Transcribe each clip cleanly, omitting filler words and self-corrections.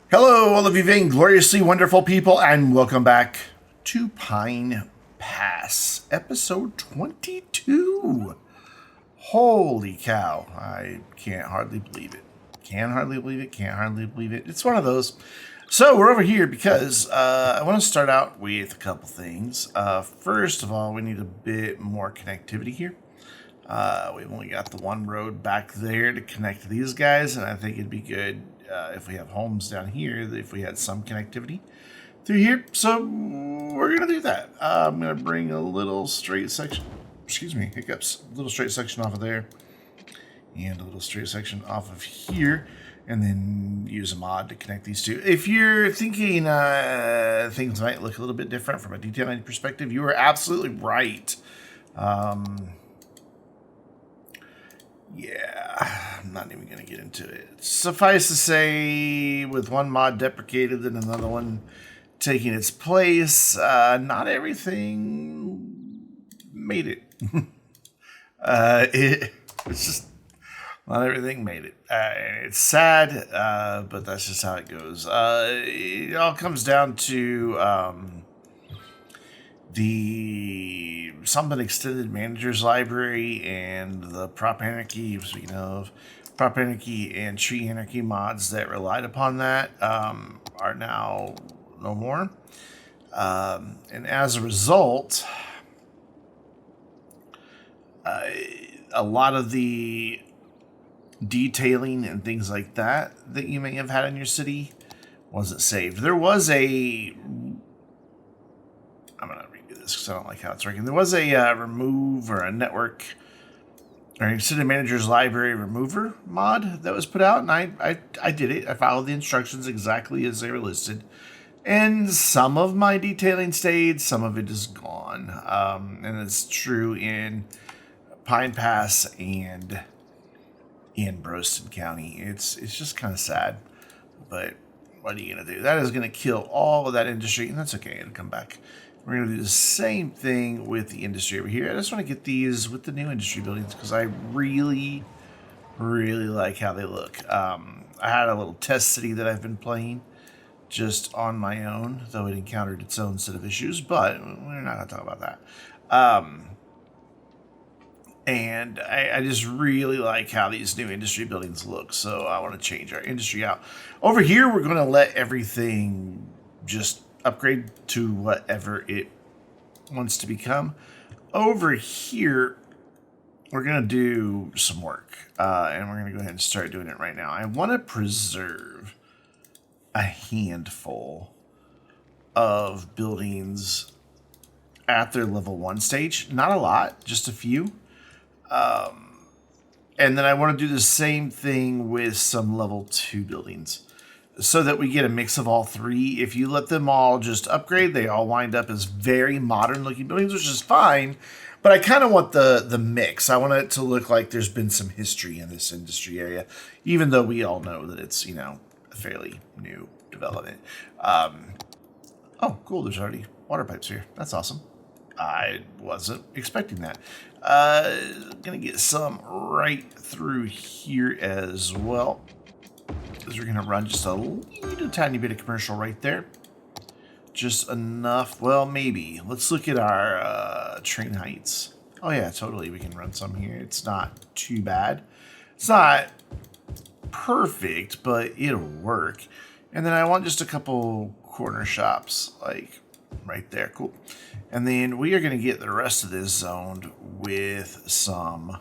Hello, all of you vaingloriously wonderful people, and welcome back to Pine Pass, episode 22. Holy cow, I can't hardly believe it. Can't hardly believe it, can't hardly believe it. It's one of those. So we're over here because I want to start out with a couple things. First of all, we need a bit more connectivity here. We've only got the one road back there to connect these guys, and I think it'd be good if we have homes down here, if we had some connectivity through here. So we're going to do that. I'm going to bring a little straight section, excuse me, hiccups, a little straight section off of there, and a little straight section off of here, and then use a mod to connect these two. If you're thinking things might look a little bit different from a detailing perspective, you are absolutely right. Yeah, I'm not even going to get into it. Suffice to say, with one mod deprecated and another one taking its place, not everything made it. It's just, not everything made it. It's sad, but that's just how it goes. It all comes down to the something extended managers library and the prop anarchy, speaking of prop anarchy and tree anarchy mods that relied upon that are now no more, and as a result a lot of the detailing and things like that you may have had in your city wasn't saved. There was a, I'm gonna because I don't like how it's working. There was a remove or a network or extended manager's library remover mod that was put out, and I did it. I followed the instructions exactly as they were listed, and some of my detailing stayed, some of it is gone, and it's true in Pine Pass and in Broston County. It's just kind of sad, but what are you gonna do? That is gonna kill all of that industry, and that's okay. It'll come back. We're going to do the same thing with the industry over here. I just want to get these with the new industry buildings because I really, really like how they look. I had a little test city that I've been playing just on my own, though it encountered its own set of issues, but we're not going to talk about that. And I just really like how these new industry buildings look, so I want to change our industry out. Over here, we're going to let everything just upgrade to whatever it wants to become. Over here, we're going to do some work, and we're going to go ahead and start doing it right now. I want to preserve a handful of buildings at their level 1 stage. Not a lot, just a few. And then I want to do the same thing with some level 2 buildings, so that we get a mix of all three. If you let them all just upgrade, they all wind up as very modern looking buildings, which is fine. But I kind of want the mix. I want it to look like there's been some history in this industry area, even though we all know that it's, a fairly new development. Oh, cool. There's already water pipes here. That's awesome. I wasn't expecting that. Gonna get some right through here as well, because we're going to run just a little tiny bit of commercial right there. Just enough. Well, maybe. Let's look at our train heights. Oh, yeah, totally. We can run some here. It's not too bad. It's not perfect, but it'll work. And then I want just a couple corner shops, like right there. Cool. And then we are going to get the rest of this zoned with some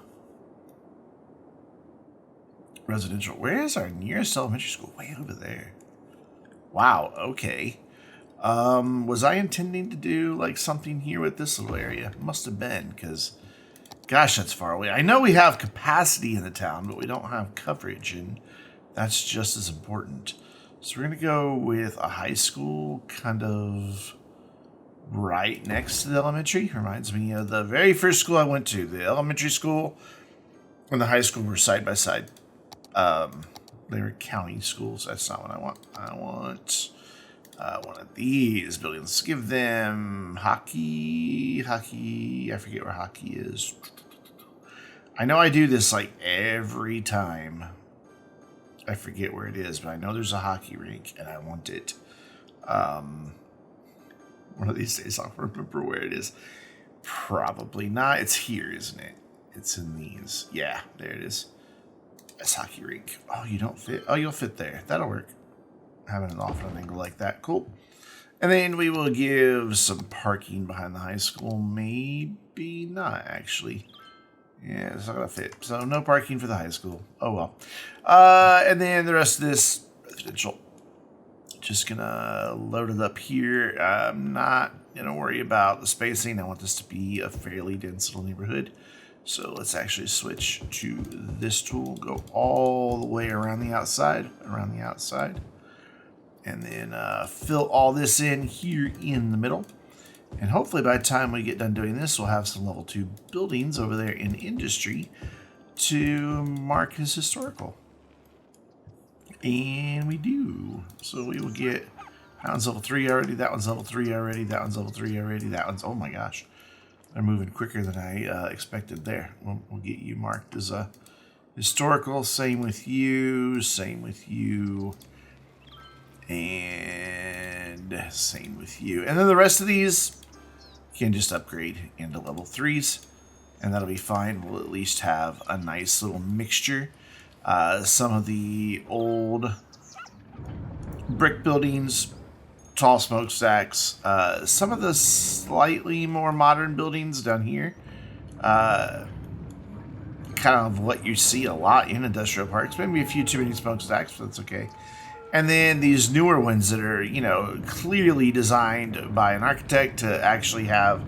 residential. Where is our nearest elementary school? Way over there. Wow, okay. Was I intending to do like something here with this little area? Must have been, because gosh, that's far away. I know we have capacity in the town, but we don't have coverage, and that's just as important. So we're gonna go with a high school kind of right next to the elementary. Reminds me of the very first school I went to. The elementary school and the high school were side by side. They were county schools. That's not what I want. I want one of these buildings. Let's give them hockey. I forget where hockey is. I know I do this like every time I forget where it is, but I know there's a hockey rink, and I want it. One of these days I'll remember where it is. Probably not. It's here, isn't it? It's in these. Yeah, there it is. That's hockey rink. Oh, you don't fit? Oh, you'll fit there. That'll work. Having it off at an angle like that. Cool. And then we will give some parking behind the high school. Maybe not, actually. Yeah, it's not going to fit. So no parking for the high school. Oh, well. And then the rest of this residential. Just going to load it up here. I'm not going to worry about the spacing. I want this to be a fairly dense little neighborhood. So let's actually switch to this tool. Go all the way around the outside. And then fill all this in here in the middle. And hopefully by the time we get done doing this, we'll have some level 2 buildings over there in industry to mark as historical. And we do. So we will get, that one's level 3 already, that one's level 3 already, that one's level 3 already, that one's, oh my gosh. They're moving quicker than I expected there. We'll get you marked as a historical. Same with you, same with you. And same with you. And then the rest of these can just upgrade into level 3s. And that'll be fine. We'll at least have a nice little mixture. Some of the old brick buildings, tall smokestacks, some of the slightly more modern buildings down here. Kind of what you see a lot in industrial parks. Maybe a few too many smokestacks, but that's okay. And then these newer ones that are, you know, clearly designed by an architect to actually have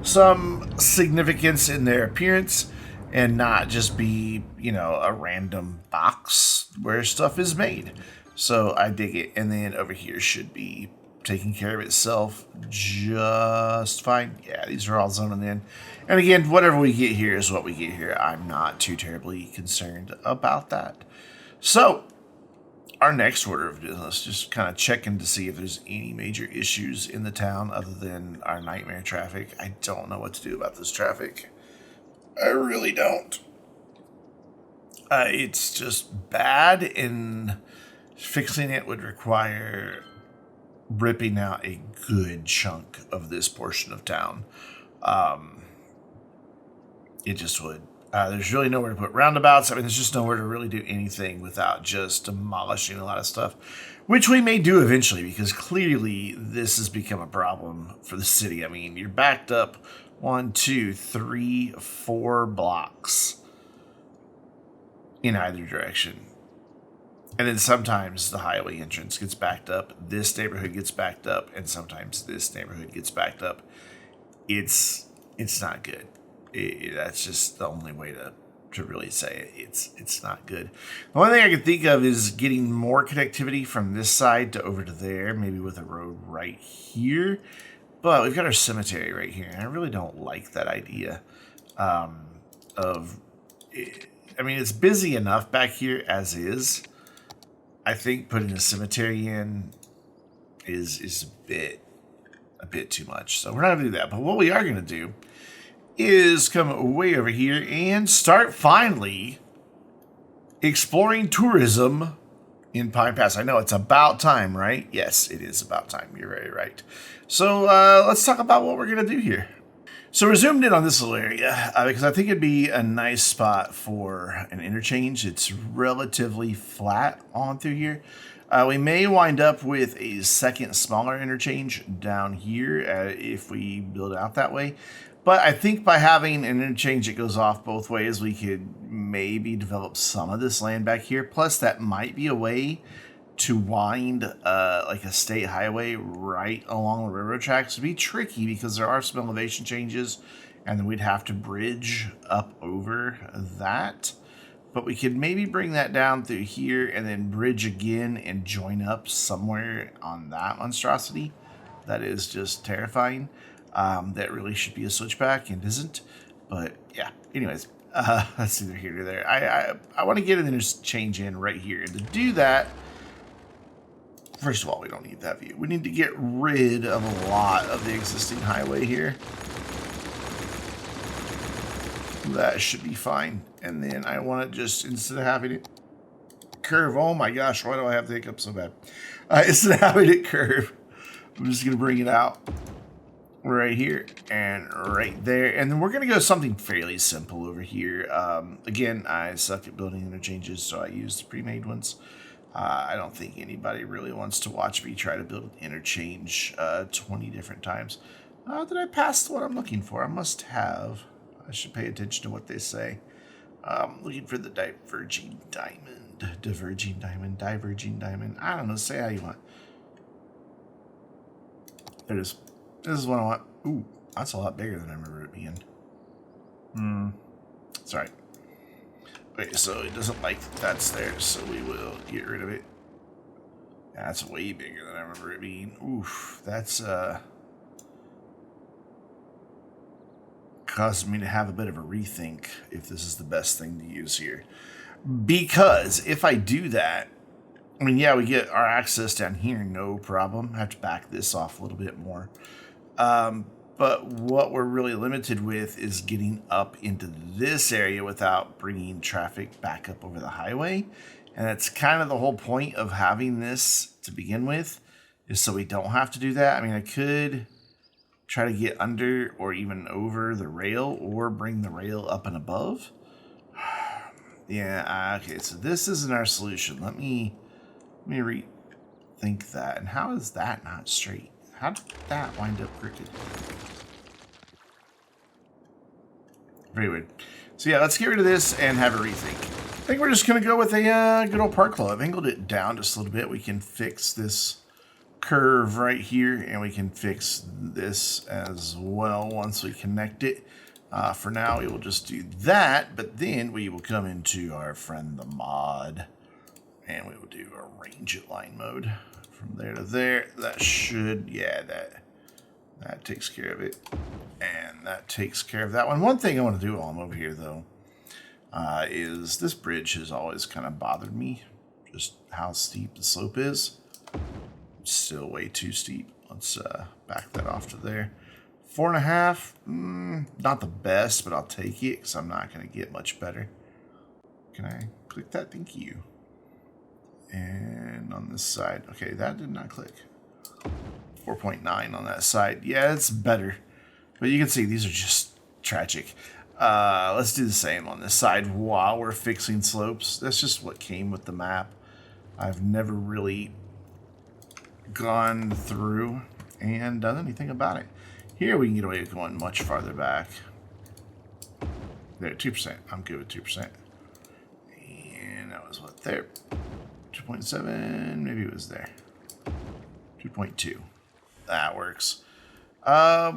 some significance in their appearance and not just be, you know, a random box where stuff is made. So I dig it. And then over here should be taking care of itself just fine. Yeah, these are all zoning in. And again, whatever we get here is what we get here. I'm not too terribly concerned about that. So our next order of business, just kind of checking to see if there's any major issues in the town other than our nightmare traffic. I don't know what to do about this traffic. I really don't. It's just bad, and fixing it would require ripping out a good chunk of this portion of town. It just would. There's really nowhere to put roundabouts. I mean, there's just nowhere to really do anything without just demolishing a lot of stuff, which we may do eventually because clearly this has become a problem for the city. I mean, you're backed up 1, 2, 3, 4 blocks in either direction. And then sometimes the highway entrance gets backed up, this neighborhood gets backed up, and sometimes this neighborhood gets backed up. It's not good. That's just the only way to really say it. It's not good. The only thing I can think of is getting more connectivity from this side to over to there, maybe with a road right here. But we've got our cemetery right here, and I really don't like that idea I mean, it's busy enough back here as is. I think putting a cemetery in is a bit too much. So we're not going to do that. But what we are going to do is come way over here and start finally exploring tourism in Pine Pass. I know it's about time, right? Yes, it is about time. You're very right. So let's talk about what we're going to do here. So we're zoomed in on this little area because I think it'd be a nice spot for an interchange. It's relatively flat on through here. We may wind up with a second smaller interchange down here if we build out that way. But I think by having an interchange that goes off both ways, we could maybe develop some of this land back here. Plus, that might be a way to wind like a state highway right along the railroad tracks. It'd be tricky because there are some elevation changes, and then we'd have to bridge up over that. But we could maybe bring that down through here and then bridge again and join up somewhere on that monstrosity. That is just terrifying. That really should be a switchback and isn't. But yeah, anyways, that's neither here nor there. I want to get an interchange in right here. And to do that, first of all, we don't need that view. We need to get rid of a lot of the existing highway here. That should be fine. And then I want to just, instead of having it curve. Oh my gosh, why do I have the hiccup so bad? It's an inhabited curve. I'm just going to bring it out right here and right there. And then we're going to go something fairly simple over here. Again, I suck at building interchanges, so I use the pre-made ones. I don't think anybody really wants to watch me try to build an interchange 20 different times. Did I pass what I'm looking for? I must have. I should pay attention to what they say. Looking for the diverging diamond. Diverging diamond. Diverging diamond. I don't know. Say how you want. There it is. This is what I want. Ooh, that's a lot bigger than I remember it being. It's alright. Okay, so it doesn't like that's there, so we will get rid of it. That's way bigger than I remember it being. Oof, that's caused me to have a bit of a rethink if this is the best thing to use here. Because if I do that, I mean, yeah, we get our access down here, no problem. I have to back this off a little bit more. But what we're really limited with is getting up into this area without bringing traffic back up over the highway. And that's kind of the whole point of having this to begin with, is so we don't have to do that. I mean, I could try to get under or even over the rail or bring the rail up and above. Yeah, okay, so this isn't our solution. Let me rethink that. And how is that not straight? How did that wind up crooked? Very weird. So yeah, let's get rid of this and have a rethink. I think we're just going to go with a good old park club. I've angled it down just a little bit. We can fix this curve right here, and we can fix this as well once we connect it. For now, we will just do that, but then we will come into our friend the mod, and we will do arrange it line mode. From there to there, that should, yeah, that takes care of it. And that takes care of that one. One thing I want to do while I'm over here, though, is this bridge has always kind of bothered me. Just how steep the slope is. It's still way too steep. Let's back that off to there. 4.5, not the best, but I'll take it because I'm not going to get much better. Can I click that? Thank you. And on this side, okay, that did not click. 4.9 on that side. Yeah, it's better. But you can see these are just tragic. Let's do the same on this side while we're fixing slopes. That's just what came with the map. I've never really gone through and done anything about it. Here we can get away with going much farther back. There, 2%. I'm good with 2%. And that was what there. 2.7, maybe it was there. 2.2. That works.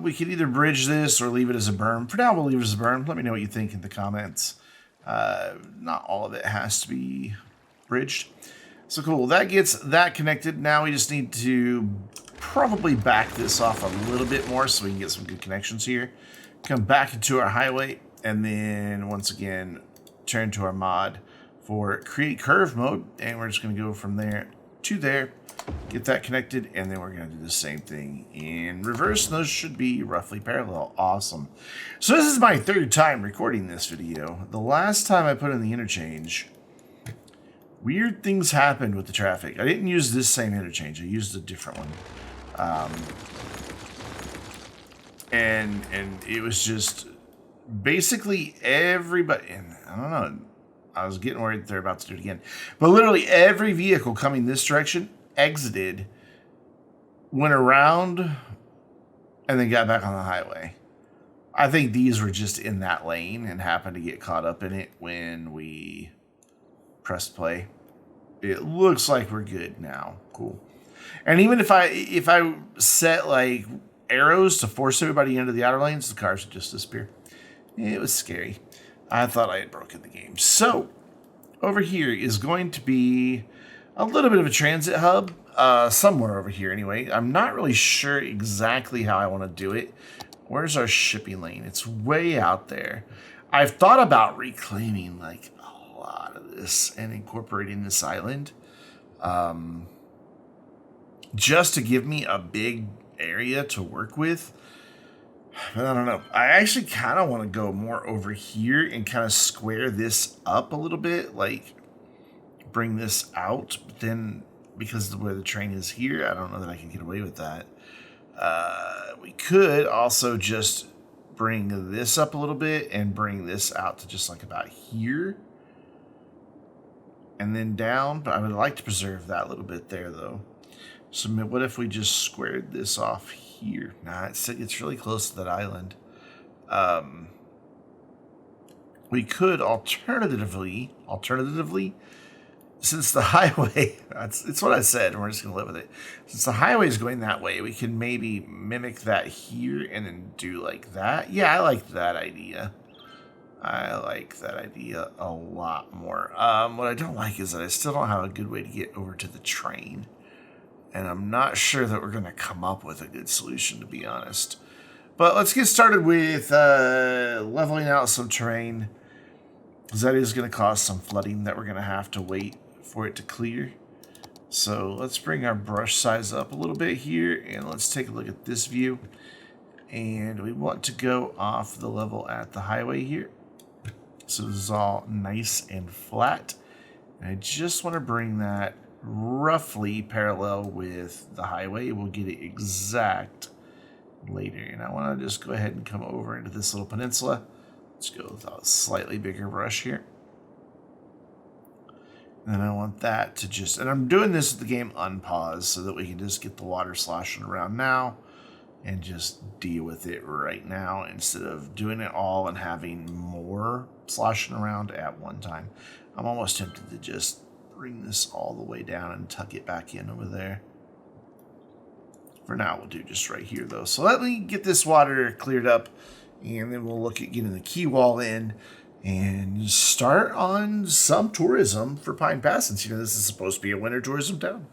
We could either bridge this or leave it as a berm. For now, we'll leave it as a berm. Let me know what you think in the comments. Not all of it has to be bridged. So cool. That gets that connected. Now we just need to probably back this off a little bit more so we can get some good connections here. Come back into our highway, and then once again, turn to our mod for create curve mode, and we're just going to go from there to there, get that connected, and then we're going to do the same thing in reverse. Those should be roughly parallel. Awesome. So this is my third time recording this video. The last time I put in the interchange, weird things happened with the traffic. I didn't use this same interchange. I used a different one. And it was just basically everybody, and I don't know, I was getting worried they're about to do it again. But literally every vehicle coming this direction exited, went around, and then got back on the highway. I think these were just in that lane and happened to get caught up in it when we pressed play. It looks like we're good now. Cool. And even if I set like arrows to force everybody into the outer lanes, the cars would just disappear. It was scary. I thought I had broken the game. So over here is going to be a little bit of a transit hub, somewhere over here anyway. I'm not really sure exactly how I want to do it. Where's our shipping lane? It's way out there. I've thought about reclaiming like a lot of this and incorporating this island, just to give me a big area to work with. But I don't know. I actually kind of want to go more over here and kind of square this up a little bit, like bring this out, but then because of where the train is here, I don't know that I can get away with that. We could also just bring this up a little bit and bring this out to just like about here. And then down, but I would like to preserve that little bit there though. So what if we just squared this off here? Nah, it's really close to that island. We could alternatively, since the highway, it's what I said, and we're just going to live with it. Since the highway is going that way, we can maybe mimic that here and then do like that. Yeah, I like that idea. I like that idea a lot more. What I don't like is that I still don't have a good way to get over to the train. And I'm not sure that we're going to come up with a good solution, to be honest. But let's get started with leveling out some terrain, because that is going to cause some flooding that we're going to have to wait for it to clear. So let's bring our brush size up a little bit here, and let's take a look at this view. And we want to go off the level at the highway here. So this is all nice and flat. And I just want to bring that roughly parallel with the highway. We'll get it exact later. And I want to just go ahead and come over into this little peninsula. Let's go with a slightly bigger brush here. And I want that to just, and I'm doing this with the game unpause so that we can just get the water sloshing around now and just deal with it right now instead of doing it all and having more sloshing around at one time. I'm almost tempted to just bring this all the way down and tuck it back in over there. For now, we'll do just right here though. So let me get this water cleared up, and then we'll look at getting the key wall in and start on some tourism for Pine Pass, since, you know, this is supposed to be a winter tourism town.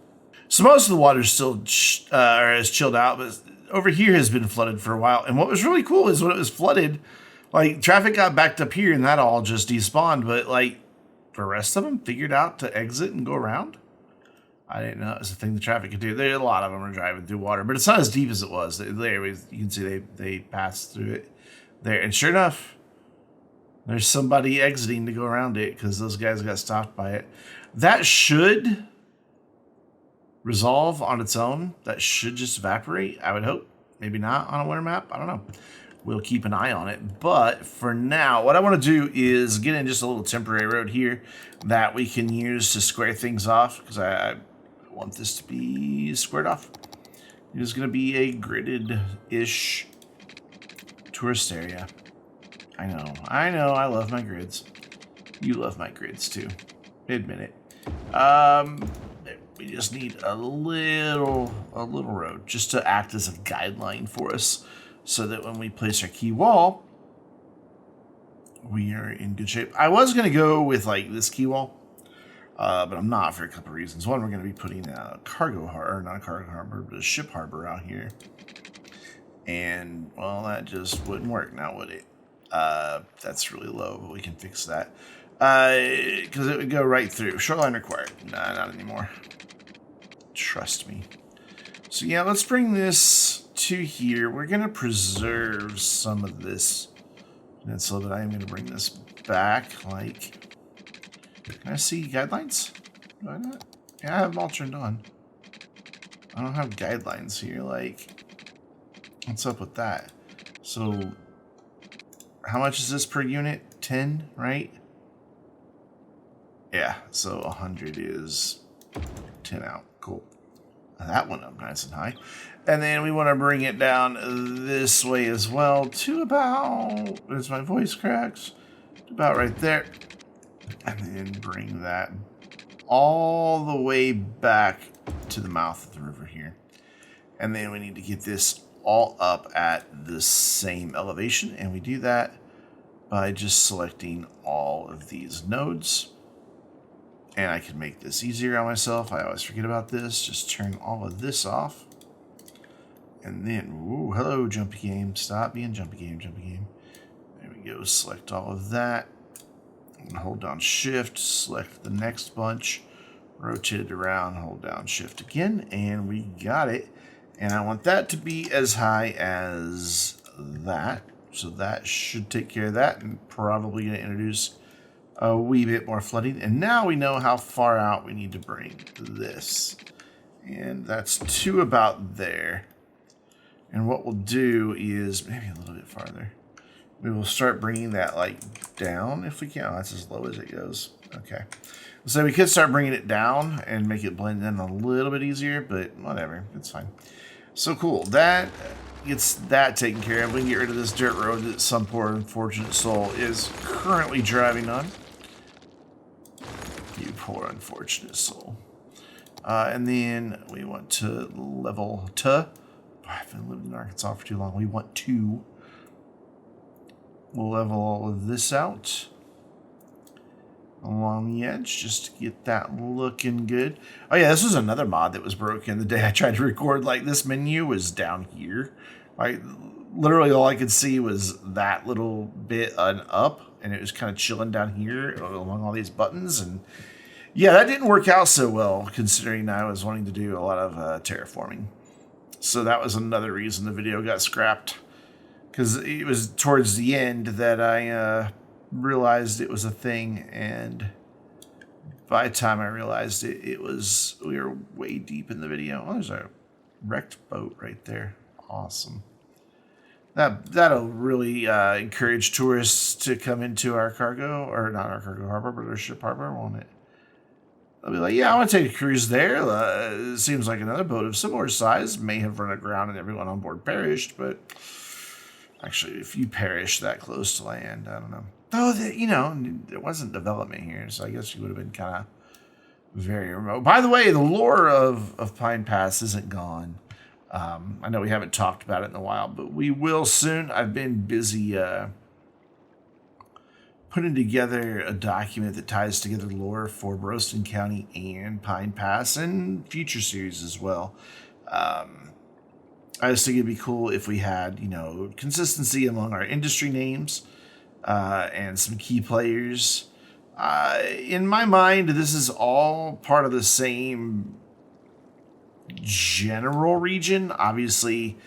So most of the water still is chilled out, but over here has been flooded for a while. And what was really cool is when it was flooded, like, traffic got backed up here and that all just despawned, but like the rest of them figured out to exit and go around. I didn't know it was a thing the traffic could do. There, a lot of them are driving through water, but it's not as deep as it was. There, you can see they passed through it there, and sure enough, there's somebody exiting to go around it because those guys got stopped by it. That should resolve on its own. That should just evaporate, I would hope. Maybe not on a winter map. I don't know. We'll keep an eye on it. But for now, what I want to do is get in just a little temporary road here that we can use to square things off, because I want this to be squared off. It is going to be a gridded-ish tourist area. I know, I love my grids. You love my grids too. Admit it. We just need a little road just to act as a guideline for us, so that when we place our key wall, we are in good shape. I was going to go with like this key wall, but I'm not, for a couple of reasons. One, we're going to be putting a cargo harbor, not a cargo harbor, but a ship harbor out here. And, well, that just wouldn't work now, would it? That's really low, but we can fix that. Because it would go right through. Shoreline required. Nah, not anymore. Trust me. So yeah, let's bring this to here. We're going to preserve some of this peninsula, but I am going to bring this back. Like, can I see guidelines? Do I not? Yeah, I have them all turned on. I don't have guidelines here. Like, what's up with that? So, how much is this per unit? 10, right? Yeah, so 100 is 10 out. Cool. That went up nice and high. And then we want to bring it down this way as well to about, as my voice cracks, about right there. And then bring that all the way back to the mouth of the river here. And then we need to get this all up at the same elevation, and we do that by just selecting all of these nodes. And I can make this easier on myself. I always forget about this. Just turn all of this off. And then, ooh, hello, jumpy game. Stop being jumpy game, jumpy game. There we go. Select all of that. And hold down shift. Select the next bunch. Rotate it around. Hold down shift again. And we got it. And I want that to be as high as that. So that should take care of that. And probably going to introduce a wee bit more flooding. And now we know how far out we need to bring this. And that's to about there. And what we'll do is maybe a little bit farther. We will start bringing that like down if we can. Oh, that's as low as it goes. Okay. So we could start bringing it down and make it blend in a little bit easier, but whatever. It's fine. So cool. That gets that taken care of. We can get rid of this dirt road that some poor unfortunate soul is currently driving on. You poor unfortunate soul. And then we want to level to... I've been living in Arkansas for too long. We want to... We'll level all of this out along the edge just to get that looking good. Oh yeah, this was another mod that was broken the day I tried to record. Like, this menu was down here. Like, literally all I could see was that little bit up, and it was kind of chilling down here along all these buttons. And yeah, that didn't work out so well, considering I was wanting to do a lot of terraforming. So that was another reason the video got scrapped. Because it was towards the end that I realized it was a thing, and by the time I realized it, we were way deep in the video. Oh, there's a wrecked boat right there. Awesome. That'll really encourage tourists to come into our cargo, or not our cargo harbor, but our ship harbor, won't it? They'll be like, yeah, I want to take a cruise there. It seems like another boat of similar size may have run aground and everyone on board perished, but... Actually, if you perish that close to land, I don't know. Though, you know, there wasn't development here, so I guess you would have been kind of very remote. By the way, the lore of Pine Pass isn't gone. I know we haven't talked about it in a while, but we will soon. I've been busy putting together a document that ties together lore for Broston County and Pine Pass and future series as well. I just think it'd be cool if we had, you know, consistency among our industry names and some key players. In my mind, this is all part of the same general region. Obviously,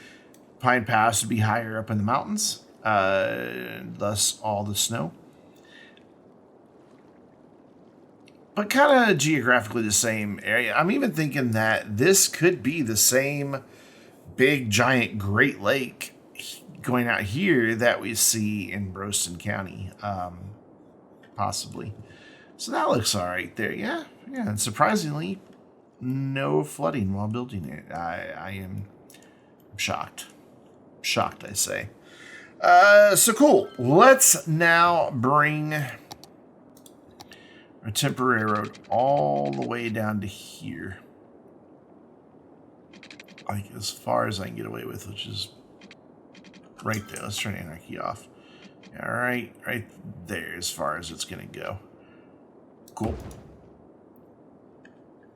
Pine Pass would be higher up in the mountains, thus all the snow. But kind of geographically the same area. I'm even thinking that this could be the same big giant Great Lake going out here that we see in Broston County, possibly. So that looks all right there. Yeah, and surprisingly, no flooding while building it. I am shocked. Shocked, I say. So cool. Let's now bring our temporary road all the way down to here. Like as far as I can get away with, which is right there. Let's turn anarchy off. All right, right there as far as it's gonna go. Cool.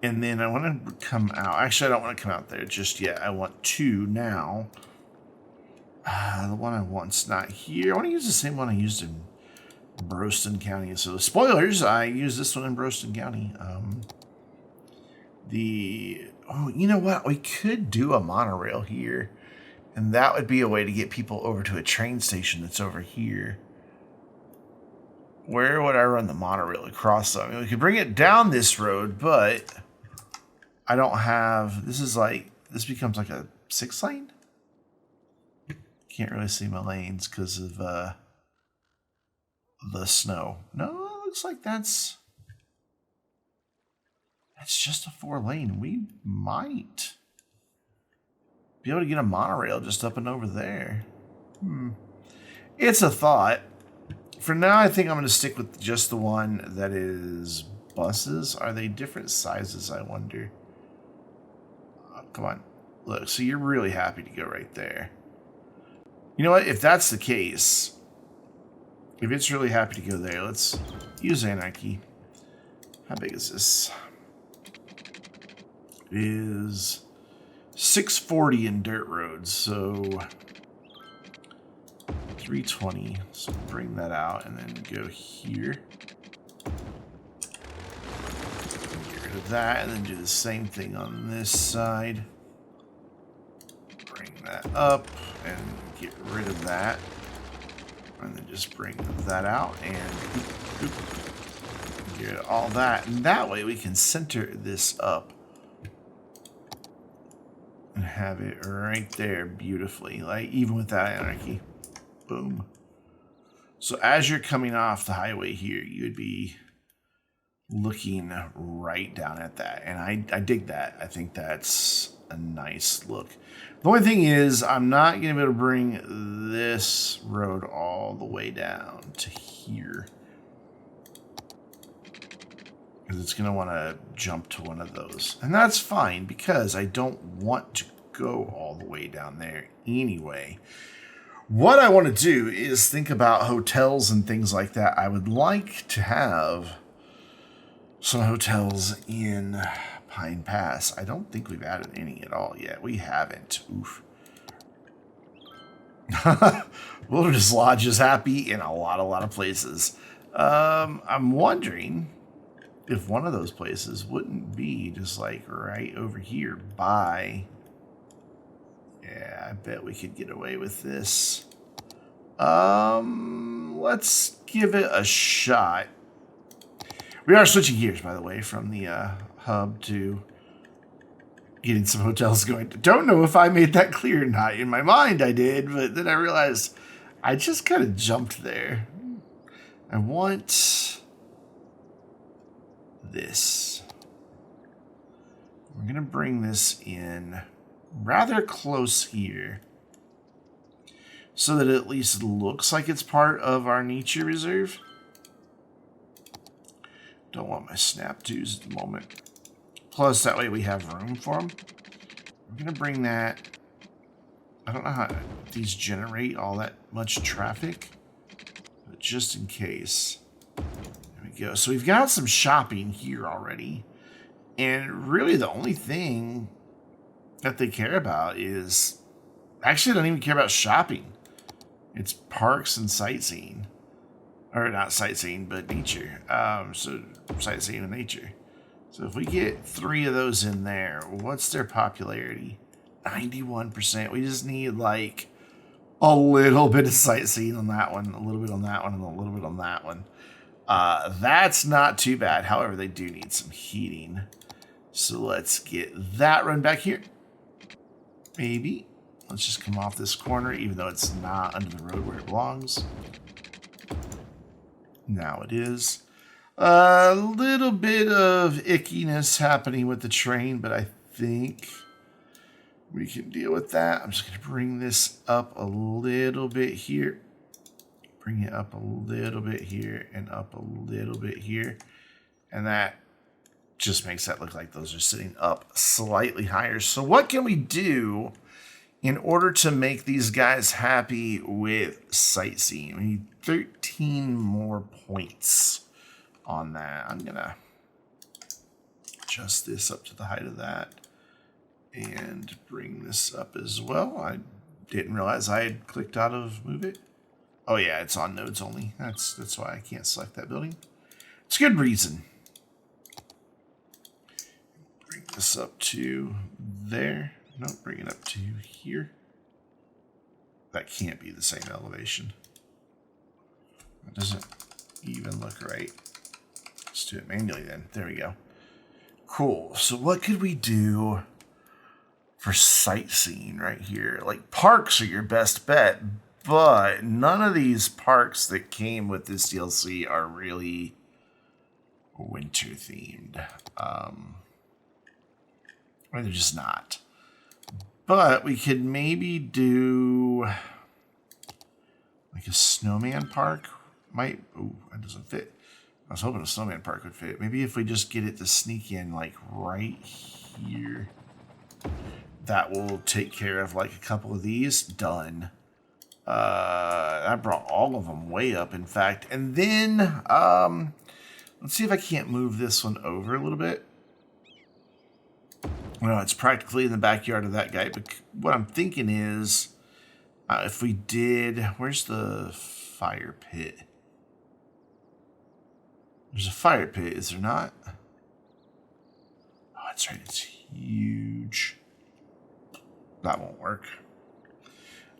And then I want to come out. Actually, I don't want to come out there just yet. I want to now. The one I want's not here. I want to use the same one I used in Broston County. So spoilers, I use this one in Broston County. Oh, you know what? We could do a monorail here. And that would be a way to get people over to a train station that's over here. Where would I run the monorail across? I mean, we could bring it down this road, but I don't have... This becomes like a 6-lane? Can't really see my lanes because of the snow. No, it looks like that's just a 4-lane. We might be able to get a monorail just up and over there. It's a thought. For now, I think I'm going to stick with just the one that is buses. Are they different sizes, I wonder? Oh, come on. Look, so you're really happy to go right there. You know what? If that's the case, if it's really happy to go there, let's use anarchy. How big is this? It is 640 in dirt roads, so 320. So bring that out and then go here. Get rid of that and then do the same thing on this side. Bring that up and get rid of that. And then just bring that out and Get all that, and that way we can center this up and have it right there beautifully, like even without anarchy. Boom. So as you're coming off the highway here, you would be looking right down at that, and I dig that. I think that's a nice look. The only thing is, I'm not going to be able to bring this road all the way down to here, because it's going to want to jump to one of those. And that's fine, because I don't want to go all the way down there anyway. What I want to do is think about hotels and things like that. I would like to have some hotels in Pine Pass. I don't think we've added any at all yet. We haven't. Oof. Wilderness Lodge is happy in a lot of places. I'm wondering if one of those places wouldn't be just like right over here by... Yeah, I bet we could get away with this. Let's give it a shot. We are switching gears, by the way, from the hub to getting some hotels going. Don't know if I made that clear or not. In my mind, I did, but then I realized I just kind of jumped there. I want this. We're going to bring this in rather close here so that it at least looks like it's part of our nature reserve. Don't want my snap twos at the moment. Plus, that way we have room for them. We're going to bring that. I don't know how these generate all that much traffic, but just in case. There we go. So we've got some shopping here already. And really the only thing that they care about is... Actually, they don't even care about shopping. It's parks and sightseeing. Or not sightseeing, but nature. So sightseeing and nature. So if we get 3 of those in there, what's their popularity? 91%. We just need like a little bit of sightseeing on that one, a little bit on that one, and a little bit on that one. That's not too bad. However, they do need some heating. So let's get that run back here. Maybe. Let's just come off this corner, even though it's not under the road where it belongs. Now it is. A little bit of ickiness happening with the train, but I think we can deal with that. I'm just going to bring this up a little bit here. Bring it up a little bit here and up a little bit here. And that just makes that look like those are sitting up slightly higher. So what can we do in order to make these guys happy with sightseeing? We need 13 more points on that. I'm going to adjust this up to the height of that and bring this up as well. I didn't realize I had clicked out of Move It. Oh yeah, it's on nodes only. That's why I can't select that building. It's a good reason. Bring this up to there. No, bring it up to here. That can't be the same elevation. That doesn't even look right. Let's do it manually then. There we go. Cool. So what could we do for sightseeing right here? Like, parks are your best bet, but none of these parks that came with this DLC are really winter themed. Or they're just not. But we could maybe do like a snowman park. Might, oh, that doesn't fit. I was hoping a snowman park would fit. Maybe if we just get it to sneak in like right here, that will take care of like a couple of these. Done. I brought all of them way up, in fact. And then, let's see if I can't move this one over a little bit. Well, it's practically in the backyard of that guy. But what I'm thinking is, if we did, where's the fire pit? There's a fire pit, is there not? Oh, that's right. It's huge. That won't work.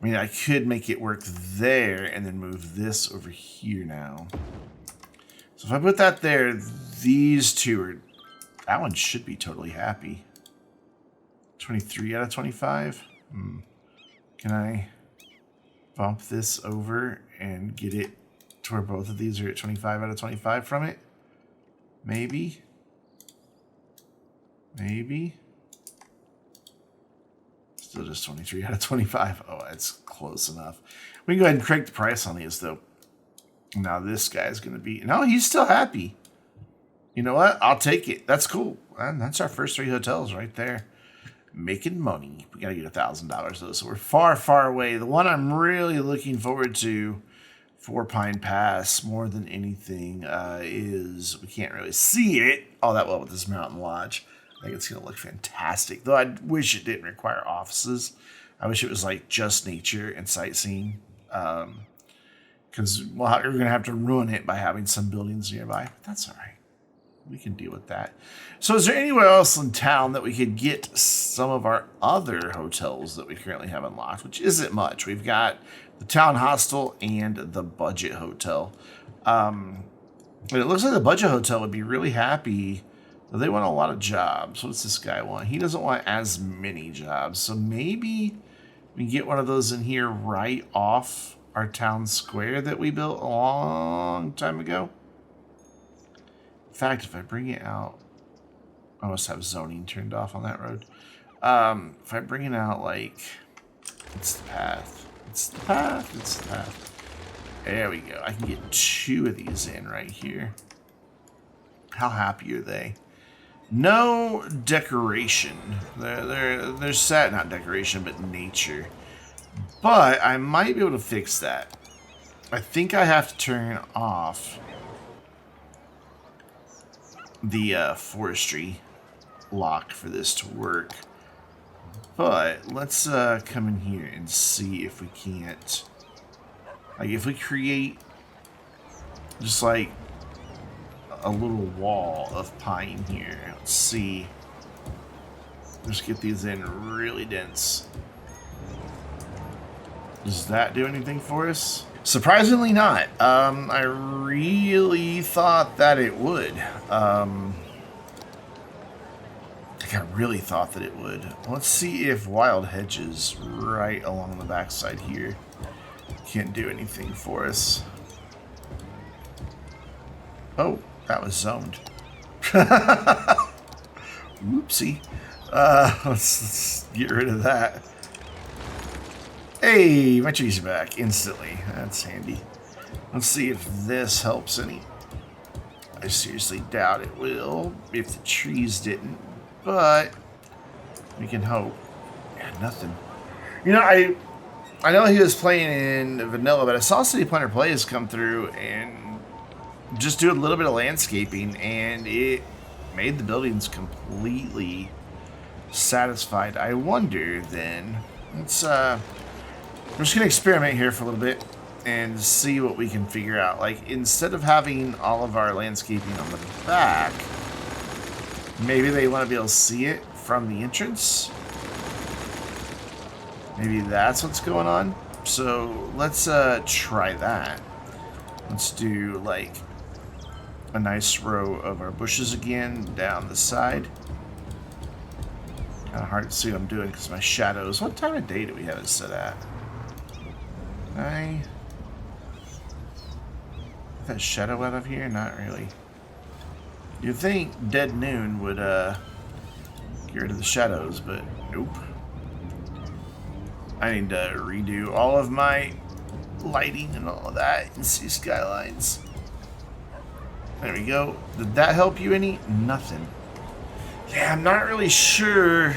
I mean, I could make it work there and then move this over here now. So if I put that there, these two are... That one should be totally happy. 23 out of 25? Can I bump this over and get it to where both of these are at 25 out of 25 from it? Maybe. Maybe. Still just 23 out of 25. Oh, that's close enough. We can go ahead and crank the price on these, though. Now this guy's going to be... No, he's still happy. You know what? I'll take it. That's cool. And that's our first 3 hotels right there. Making money. We got to get $1,000, though. So we're far, far away. The one I'm really looking forward to for Pine Pass more than anything is... We can't really see it all that well with this mountain lodge. I think it's going to look fantastic. Though I wish it didn't require offices. I wish it was like just nature and sightseeing. Because we're going to have to ruin it by having some buildings nearby. But that's all right. We can deal with that. So is there anywhere else in town that we could get some of our other hotels that we currently have unlocked? Which isn't much. We've got the Town Hostel and the Budget Hotel. And it looks like the Budget Hotel would be really happy. They want a lot of jobs. What's this guy want? He doesn't want as many jobs. So maybe we can get one of those in here right off our town square that we built a long time ago. In fact, if I bring it out, I must have zoning turned off on that road. If I bring it out, like, it's the path. It's the path. It's the path. There we go. I can get 2 of these in right here. How happy are they? No decoration. They're sad, not decoration, but nature. But I might be able to fix that. I think I have to turn off the forestry lock for this to work. But let's come in here and see if we can't. Like if we create just like a little wall of pine here. Let's see. Let's get these in really dense. Does that do anything for us? Surprisingly not. I really thought that it would. I really thought that it would. Let's see if wild hedges right along the backside here can't do anything for us. Oh, that was zoned. Whoopsie. Let's get rid of that. Hey, my trees are back instantly. That's handy. Let's see if this helps any. I seriously doubt it will if the trees didn't, but we can hope. Yeah, nothing. You know, I know he was playing in vanilla, but I saw City Planner Plays come through and just do a little bit of landscaping, and it made the buildings completely satisfied. I wonder then, let's we're just gonna experiment here for a little bit and see what we can figure out. Like instead of having all of our landscaping on the back, maybe they want to be able to see it from the entrance. Maybe that's what's going on. So let's try that. Let's do like a nice row of our bushes again down the side. Kind of hard to see what I'm doing because my shadows. What time of day do we have it set at? 9. That shadow out of here? Not really. You'd think dead noon would get rid of the shadows, but nope. I need to redo all of my lighting and all of that and see Skylines. There we go. Did that help you any? Nothing. Yeah, I'm not really sure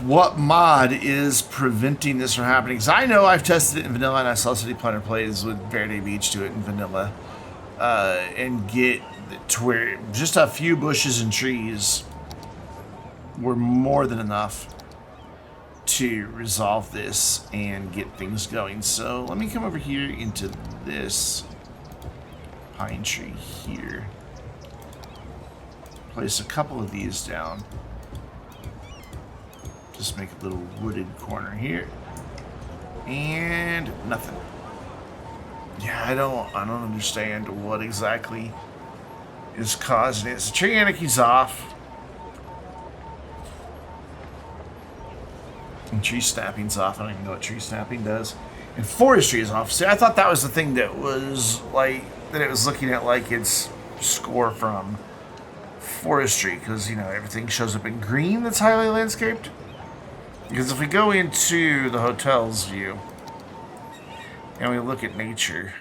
what mod is preventing this from happening. Because I know I've tested it in vanilla and I saw City Planner Plays with Verde Beach do it in vanilla. And get to where just a few bushes and trees were more than enough to resolve this and get things going. So let me come over here into this pine tree here. Place a couple of these down. Just make a little wooded corner here. And nothing. Yeah, I don't understand what exactly is causing it. So tree anarchy's off. And tree snapping's off. I don't even know what tree snapping does. And forestry is off. See, I thought that was the thing that was like, that it was looking at like its score from forestry. Because, you know, everything shows up in green that's highly landscaped. Because if we go into the hotel's view and we look at nature,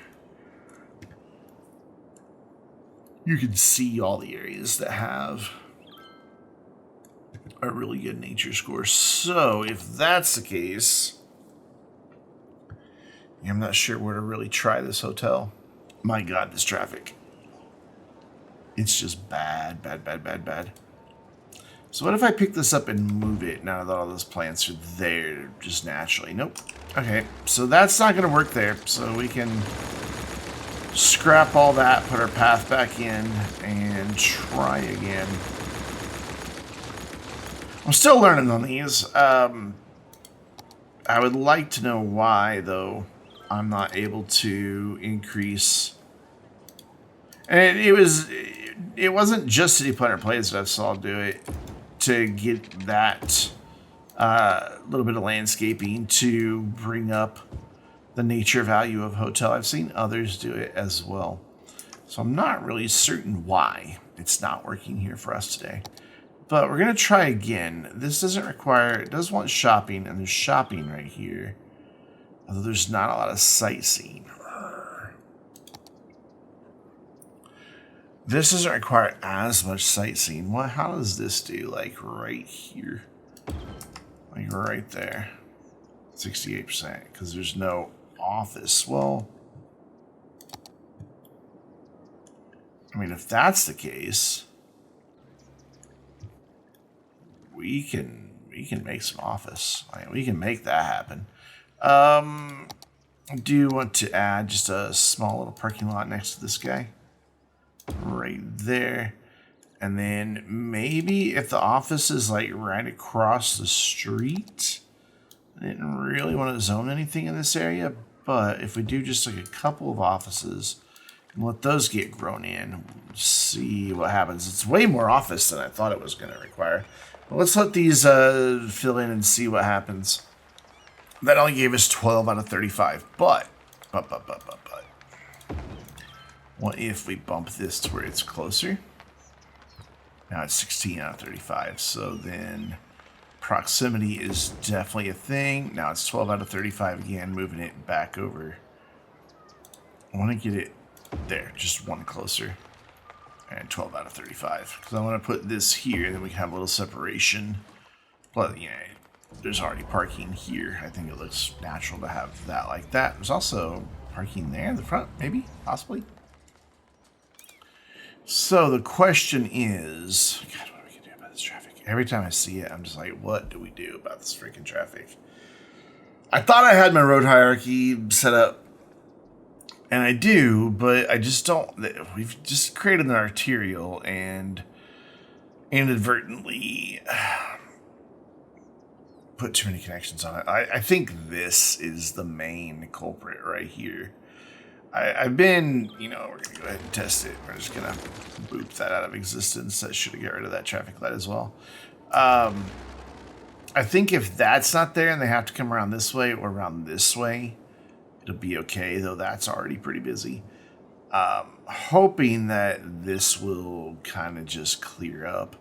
you can see all the areas that have a really good nature score. So if that's the case, I'm not sure where to really try this hotel. My God, this traffic. It's just bad, bad, bad, bad, bad. So what if I pick this up and move it now that all those plants are there just naturally? Nope. Okay, so that's not going to work there. So we can scrap all that, put our path back in, and try again. I'm still learning on these. I would like to know why, though, I'm not able to increase. And it wasn't just City Planner Plays that I saw do it to get that little bit of landscaping to bring up the nature value of hotel. I've seen others do it as well. So I'm not really certain why it's not working here for us today. But we're going to try again. This doesn't require, it does want shopping, and there's shopping right here. Although there's not a lot of sightseeing. This doesn't require as much sightseeing. What? How does this do? Like right here. Like right there. 68%. Because there's no office. Well, I mean, if that's the case, we can make some office. I mean, we can make that happen. Do you want to add just a small little parking lot next to this guy? Right there. And then maybe if the office is like right across the street, I didn't really want to zone anything in this area, but if we do just like a couple of offices and let those get grown in, see what happens. It's way more office than I thought it was going to require. But let's let these fill in and see what happens. That only gave us 12 out of 35, but. What if we bump this to where it's closer? Now it's 16 out of 35. So then proximity is definitely a thing. Now it's 12 out of 35 again, moving it back over. I want to get it there, just one closer. And 12 out of 35. Because I want to put this here, then we can have a little separation. But, you know, there's already parking here. I think it looks natural to have that like that. There's also parking there in the front, maybe, possibly. So the question is, God, what are we going to do about this traffic? Every time I see it, I'm just like, what do we do about this freaking traffic? I thought I had my road hierarchy set up, and I do, but I just don't. We've just created an arterial and inadvertently put too many connections on it. I think this is the main culprit right here. I've been, you know, we're going to go ahead and test it. We're just going to boop that out of existence. That should have got rid of that traffic light as well. I think if that's not there and they have to come around this way or around this way, it'll be okay, though that's already pretty busy. Hoping that this will kind of just clear up.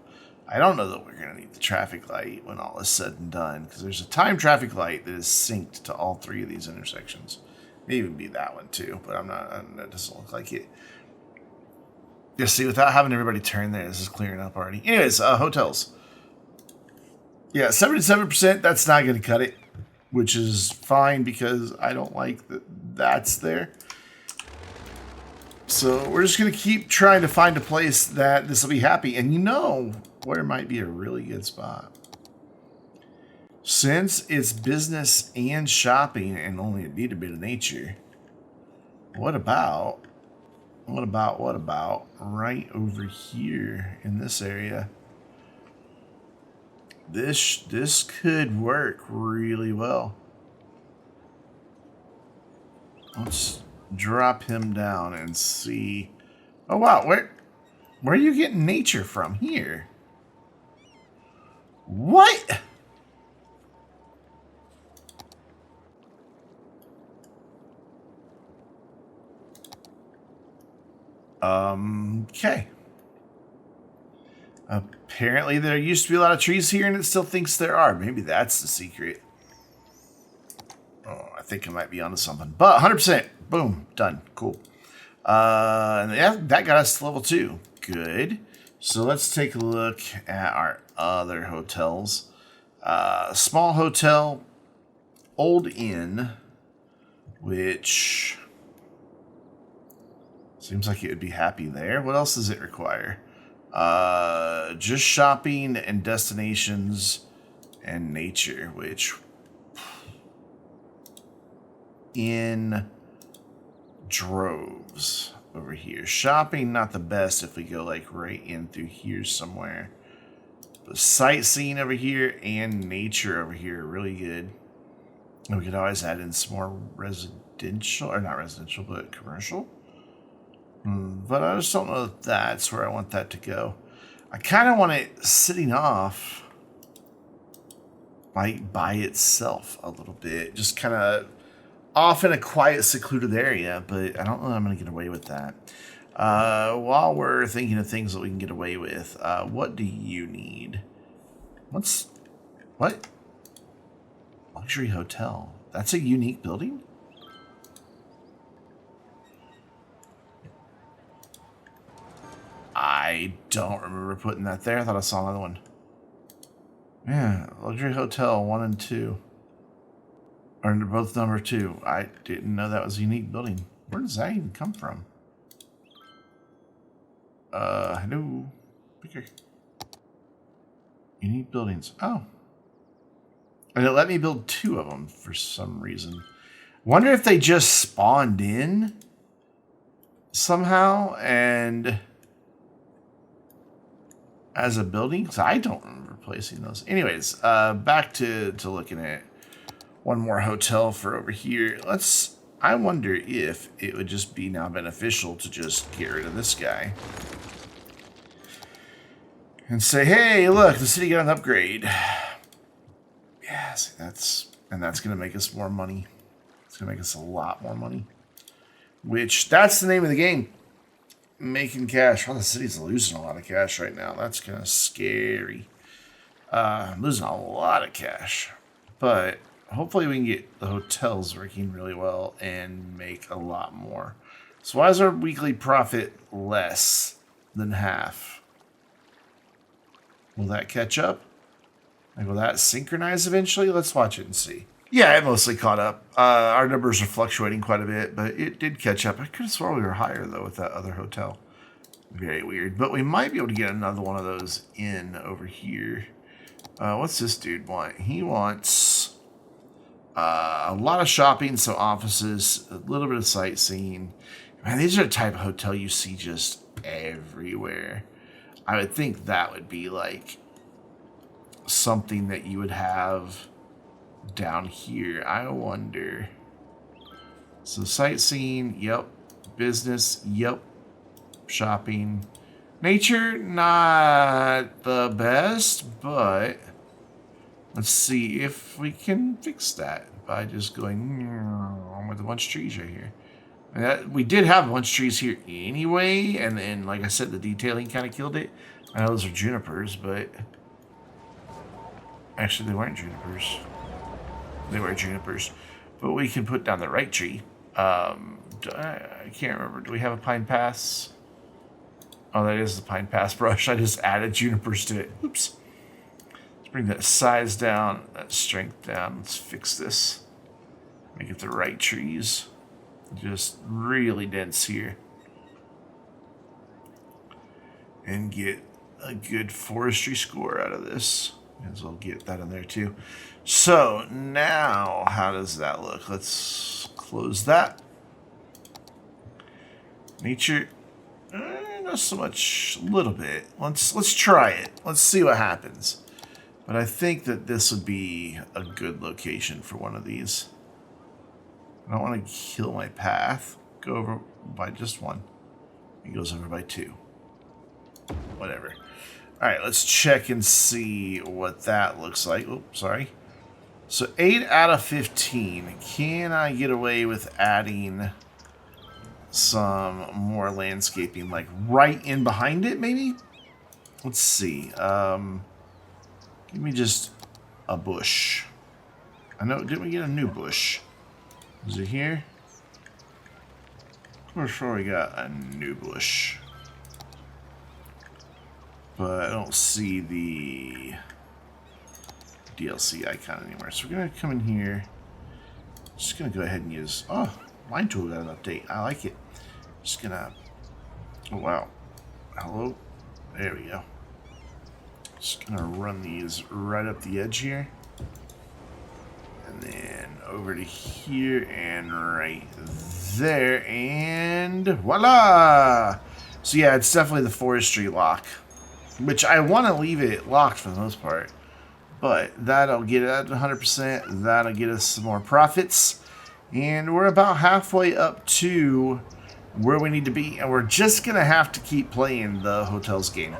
I don't know that we're going to need the traffic light when all is said and done, because there's a time traffic light that is synced to all three of these intersections. May even be that one too, but that doesn't look like it. Yeah, see, without having everybody turn there, this is clearing up already. Anyways, hotels. Yeah, 77%, that's not going to cut it, which is fine because I don't like that that's there. So we're just going to keep trying to find a place that this will be happy. And you know where might be a really good spot. Since it's business and shopping and only need a bit of nature, what about right over here in this area? This could work really well. Let's drop him down and see. Oh wow, where are you getting nature from here? What? Okay. Apparently there used to be a lot of trees here and it still thinks there are. Maybe that's the secret. Oh, I think I might be onto something. But 100%. Boom. Done. Cool. And yeah, that got us to level 2. Good. So let's take a look at our other hotels. Small hotel, old inn, which seems like it would be happy there. What else does it require? Just shopping and destinations and nature, which in droves over here. Shopping, not the best if we go like right in through here somewhere. The sightseeing over here and nature over here are really good. And we could always add in some more residential, or not residential, but commercial. But I just don't know if that's where I want that to go. I kind of want it sitting off like by itself a little bit. Just kind of off in a quiet, secluded area. But I don't know that I'm going to get away with that. While we're thinking of things that we can get away with, what do you need? What? Luxury hotel. That's a unique building? I don't remember putting that there. I thought I saw another one. Yeah, luxury hotel 1 and 2. Or both number 2. I didn't know that was a unique building. Where does that even come from? Hello. Bigger. Unique buildings. Oh. And it let me build 2 of them for some reason. Wonder if they just spawned in somehow and as a building, because I don't remember placing those. Anyways, back to looking at one more hotel for over here. I wonder if it would just be now beneficial to just get rid of this guy. And say, hey, look, the city got an upgrade. Yeah, see, that's going to make us more money. It's going to make us a lot more money. Which, that's the name of the game. Making cash. Well, the city's losing a lot of cash right now. That's kind of scary. I'm losing a lot of cash. But hopefully we can get the hotels working really well and make a lot more. So why is our weekly profit less than half? Will that catch up? Like, will that synchronize eventually? Let's watch it and see. Yeah, it mostly caught up. Our numbers are fluctuating quite a bit, but it did catch up. I could have sworn we were higher, though, with that other hotel. Very weird. But we might be able to get another one of those in over here. What's this dude want? He wants a lot of shopping, so offices, a little bit of sightseeing. Man, these are the type of hotel you see just everywhere. I would think that would be like something that you would have down here. I wonder. So sightseeing, yep. Business, yep. Shopping. Nature, not the best, but let's see if we can fix that by just going with a bunch of trees right here. We did have a bunch of trees here anyway, and then, like I said, the detailing kind of killed it. I know those are junipers, but actually they weren't junipers. They were junipers, but we can put down the right tree. I can't remember. Do we have a pine pass? Oh, that is the pine pass brush. I just added junipers to it. Oops. Let's bring that size down, that strength down. Let's fix this. Make it the right trees. Just really dense here. And get a good forestry score out of this. As well get that in there too. So now, how does that look? Let's close that. Nature, not so much, a little bit. Let's try it. Let's see what happens. But I think that this would be a good location for one of these. I don't want to kill my path, go over by just 1. It goes over by 2. Whatever. All right, let's check and see what that looks like. Oops, sorry. So 8 out of 15. Can I get away with adding some more landscaping, like right in behind it, maybe? Let's see. Give me just a bush. I know, didn't we get a new bush? Is it here? I'm sure we got a new bush. But I don't see the DLC icon anywhere. So we're going to come in here. Just going to go ahead and use... Oh, line tool got an update. I like it. Just going to... Oh, wow. Hello? There we go. Just going to run these right up the edge here. And then over to here and right there. And voila! So yeah, it's definitely the forestry lock. Which I want to leave it locked for the most part. But that'll get it at 100%. That'll get us some more profits. And we're about halfway up to where we need to be. And we're just going to have to keep playing the hotels game.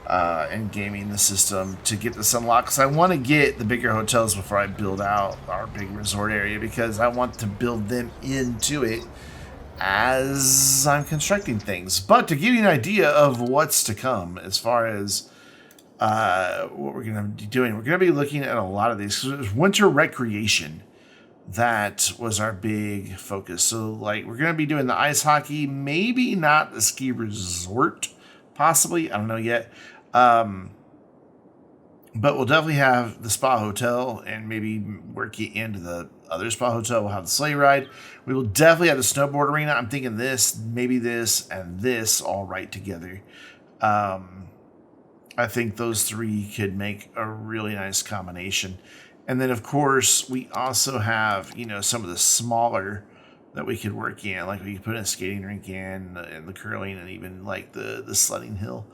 And gaming the system to get this unlocked. Because I want to get the bigger hotels before I build out our big resort area. Because I want to build them into it as I'm constructing things. But to give you an idea of what's to come as far as what we're going to be doing, we're going to be looking at a lot of these. So there's winter recreation. That was our big focus. So like we're going to be doing the ice hockey, maybe not the ski resort, possibly. I don't know yet. But we'll definitely have the spa hotel and maybe work it into the other spa hotel. We'll have the sleigh ride. We will definitely have the snowboard arena. I'm thinking this, maybe this, and this all right together. I think those three could make a really nice combination. And then, of course, we also have, you know, some of the smaller that we could work in. Like we could put in a skating rink in, and the curling, and even like the sledding hill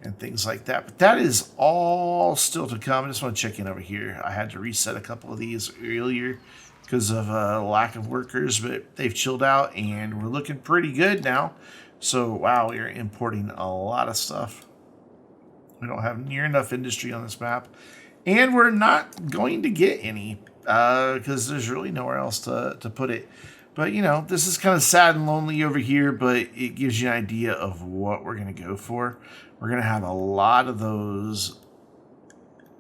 and things like that. But that is all still to come. I just want to check in over here. I had to reset a couple of these earlier because of lack of workers, but they've chilled out and we're looking pretty good now. So, wow, we are importing a lot of stuff. We don't have near enough industry on this map. And we're not going to get any because there's really nowhere else to put it. But, you know, this is kind of sad and lonely over here, but it gives you an idea of what we're going to go for. We're going to have a lot of those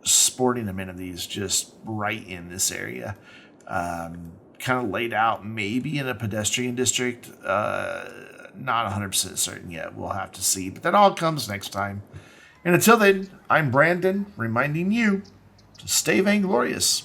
sporting amenities just right in this area. Kind of laid out maybe in a pedestrian district. Not 100% certain yet. We'll have to see. But that all comes next time. And until then, I'm Brandon, reminding you to stay vainglorious.